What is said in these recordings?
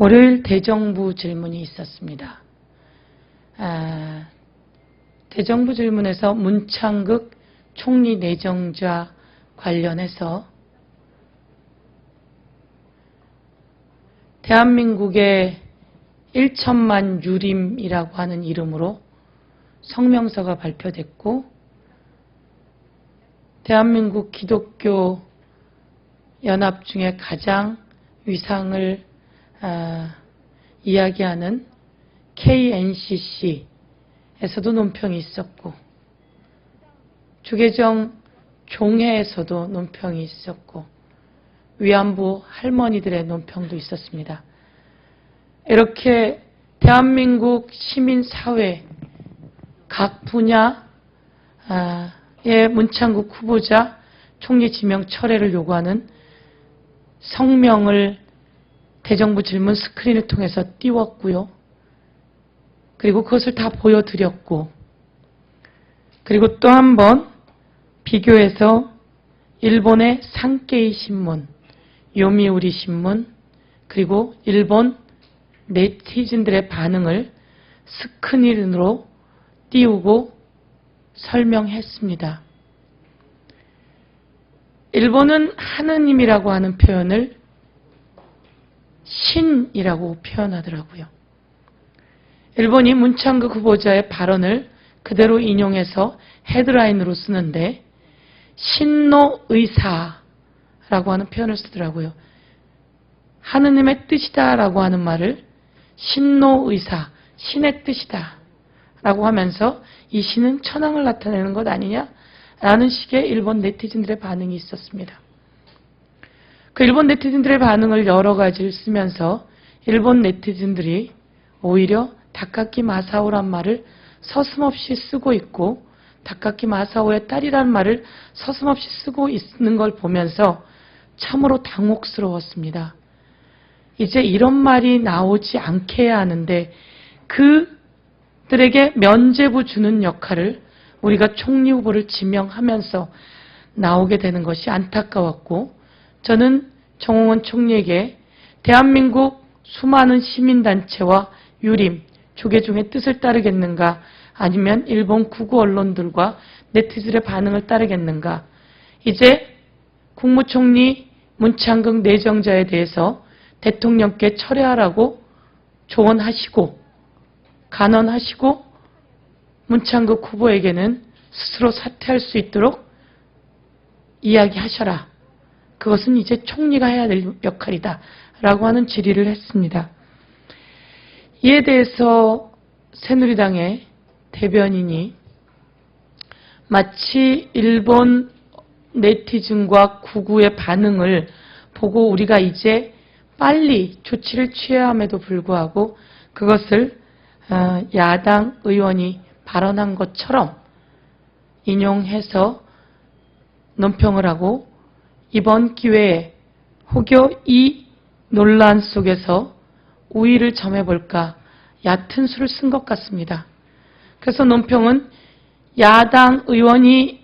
월요일 대정부 질문이 있었습니다. 대정부 질문에서 문창극 총리 내정자 관련해서 대한민국의 1천만 유림이라고 하는 이름으로 성명서가 발표됐고, 대한민국 기독교 연합 중에 가장 위상을 이야기하는 KNCC에서도 논평이 있었고, 주계정 종회에서도 논평이 있었고, 위안부 할머니들의 논평도 있었습니다. 이렇게 대한민국 시민사회 각 분야의 문창극 후보자 총리 지명 철회를 요구하는 성명을 대정부 질문 스크린을 통해서 띄웠고요. 그리고 그것을 다 보여드렸고, 그리고 또 한 번 비교해서 일본의 산케이 신문, 요미우리 신문, 그리고 일본 네티즌들의 반응을 스크린으로 띄우고 설명했습니다. 일본은 하느님이라고 하는 표현을 신이라고 표현하더라고요. 일본이 문창극 후보자의 발언을 그대로 인용해서 헤드라인으로 쓰는데 신노의사라고 하는 표현을 쓰더라고요. 하느님의 뜻이다라고 하는 말을 신노의사, 신의 뜻이다 라고 하면서 이 신은 천황을 나타내는 것 아니냐라는 식의 일본 네티즌들의 반응이 있었습니다. 그 일본 네티즌들의 반응을 여러 가지를 쓰면서 일본 네티즌들이 오히려 다카키 마사오란 말을 서슴없이 쓰고 있고, 다카키 마사오의 딸이란 말을 서슴없이 쓰고 있는 걸 보면서 참으로 당혹스러웠습니다. 이제 이런 말이 나오지 않게 해야 하는데 그들에게 면죄부 주는 역할을 우리가 총리 후보를 지명하면서 나오게 되는 것이 안타까웠고, 저는 정홍원 총리에게 대한민국 수많은 시민단체와 유림, 조계종의 뜻을 따르겠는가, 아니면 일본 구구 언론들과 네티즌의 반응을 따르겠는가, 이제 국무총리 문창극 내정자에 대해서 대통령께 철회하라고 조언하시고 간언하시고 문창극 후보에게는 스스로 사퇴할 수 있도록 이야기하셔라. 그것은 이제 총리가 해야 될 역할이다 라고 하는 질의를 했습니다. 이에 대해서 새누리당의 대변인이 마치 일본 네티즌과 구구의 반응을 보고 우리가 이제 빨리 조치를 취해야 함에도 불구하고 그것을 야당 의원이 발언한 것처럼 인용해서 논평을 하고, 이번 기회에 혹여 이 논란 속에서 우위를 점해볼까 얕은 수를 쓴 것 같습니다. 그래서 논평은 야당 의원이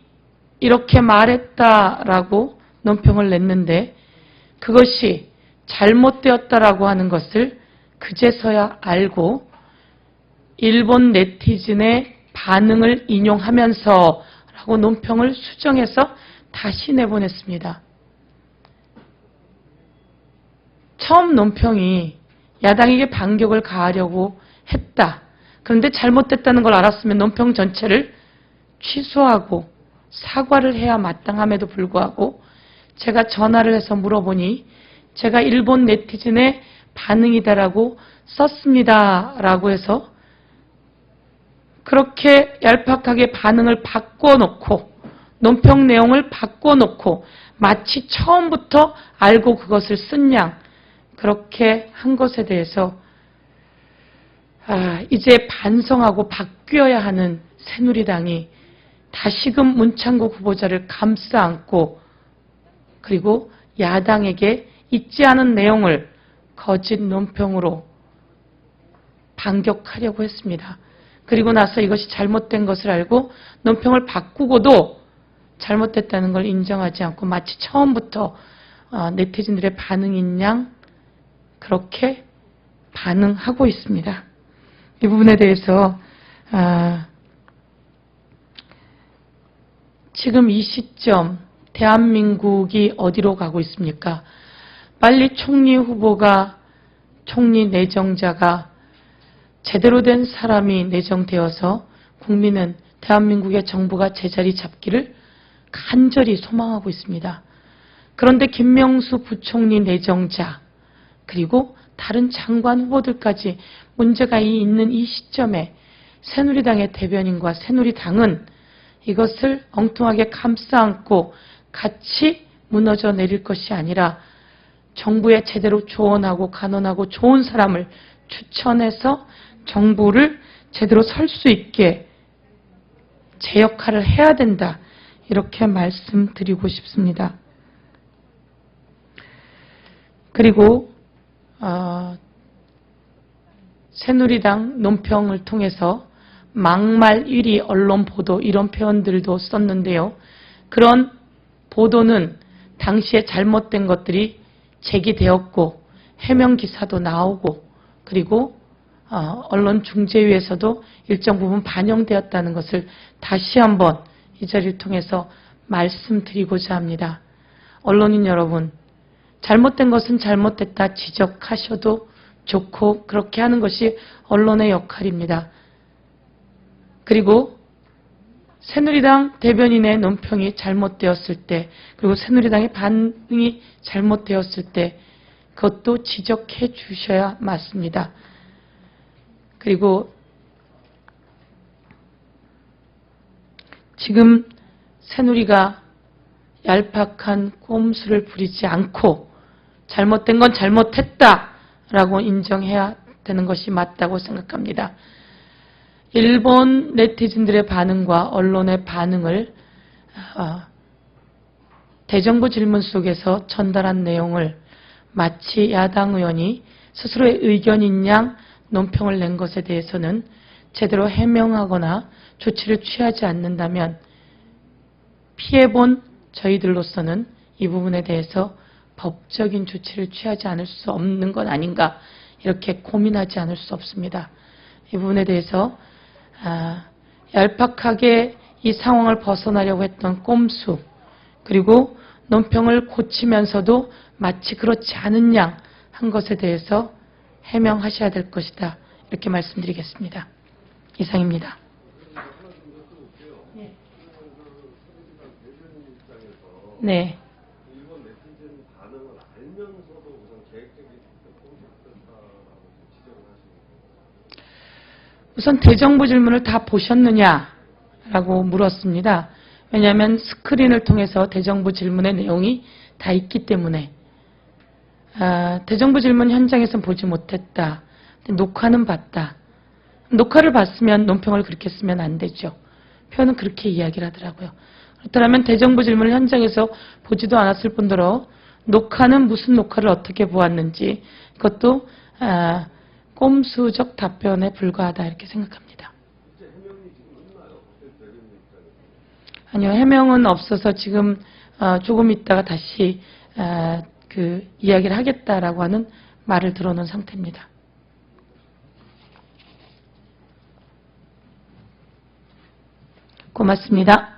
이렇게 말했다라고 논평을 냈는데, 그것이 잘못되었다라고 하는 것을 그제서야 알고 일본 네티즌의 반응을 인용하면서 라고 논평을 수정해서 다시 내보냈습니다. 처음 논평이 야당에게 반격을 가하려고 했다. 그런데 잘못됐다는 걸 알았으면 논평 전체를 취소하고 사과를 해야 마땅함에도 불구하고 제가 전화를 해서 물어보니 제가 일본 네티즌의 반응이다라고 썼습니다 라고 해서 그렇게 얄팍하게 반응을 바꿔놓고 논평 내용을 바꿔놓고 마치 처음부터 알고 그것을 쓴 양 그렇게 한 것에 대해서 이제 반성하고 바뀌어야 하는 새누리당이 다시금 문창극 후보자를 감싸 안고, 그리고 야당에게 있지 않은 내용을 거짓 논평으로 반격하려고 했습니다. 그리고 나서 이것이 잘못된 것을 알고 논평을 바꾸고도 잘못됐다는 걸 인정하지 않고 마치 처음부터 네티즌들의 반응인 양 그렇게 반응하고 있습니다. 이 부분에 대해서 지금 이 시점 대한민국이 어디로 가고 있습니까? 빨리 총리 후보가, 총리 내정자가 제대로 된 사람이 내정되어서 국민은 대한민국의 정부가 제자리 잡기를 간절히 소망하고 있습니다. 그런데 김명수 부총리 내정자 그리고 다른 장관 후보들까지 문제가 있는 이 시점에 새누리당의 대변인과 새누리당은 이것을 엉뚱하게 감싸안고 같이 무너져 내릴 것이 아니라 정부에 제대로 조언하고 간언하고 좋은 사람을 추천해서 정부를 제대로 설 수 있게 제 역할을 해야 된다. 이렇게 말씀드리고 싶습니다. 그리고 새누리당 논평을 통해서 막말 1위 언론 보도 이런 표현들도 썼는데요. 그런 보도는 당시에 잘못된 것들이 제기되었고 해명 기사도 나오고 그리고 언론중재위에서도 일정 부분 반영되었다는 것을 다시 한번 이 자리를 통해서 말씀드리고자 합니다. 언론인 여러분, 잘못된 것은 잘못됐다 지적하셔도 좋고 그렇게 하는 것이 언론의 역할입니다. 그리고 새누리당 대변인의 논평이 잘못되었을 때 그리고 새누리당의 반응이 잘못되었을 때 그것도 지적해 주셔야 맞습니다. 그리고 지금 새누리가 얄팍한 꼼수를 부리지 않고 잘못된 건 잘못했다라고 인정해야 되는 것이 맞다고 생각합니다. 일본 네티즌들의 반응과 언론의 반응을 대정부 질문 속에서 전달한 내용을 마치 야당 의원이 스스로의 의견인 양 논평을 낸 것에 대해서는 제대로 해명하거나 조치를 취하지 않는다면 피해본 저희들로서는 이 부분에 대해서 법적인 조치를 취하지 않을 수 없는 건 아닌가 이렇게 고민하지 않을 수 없습니다. 이 부분에 대해서 얄팍하게 이 상황을 벗어나려고 했던 꼼수 그리고 논평을 고치면서도 마치 그렇지 않은 양 한 것에 대해서 해명하셔야 될 것이다. 이렇게 말씀드리겠습니다. 이상입니다. 네. 일본 네티즌 반응을 알면서도 우선 계획적인 꼼수였다라고 지적을 하시는 거예요. 우선 대정부 질문을 다 보셨느냐라고 물었습니다. 왜냐하면 스크린을 통해서 대정부 질문의 내용이 다 있기 때문에 대정부 질문 현장에서는 보지 못했다. 녹화는 봤다. 녹화를 봤으면 논평을 그렇게 쓰면 안 되죠. 표현은 그렇게 이야기를 하더라고요. 그렇다면 대정부 질문을 현장에서 보지도 않았을 뿐더러 녹화는 무슨 녹화를 어떻게 보았는지 그것도 꼼수적 답변에 불과하다 이렇게 생각합니다. 아니요, 해명은 없어서 지금 조금 있다가 다시 그 이야기를 하겠다라고 하는 말을 들어놓은 상태입니다. 고맙습니다.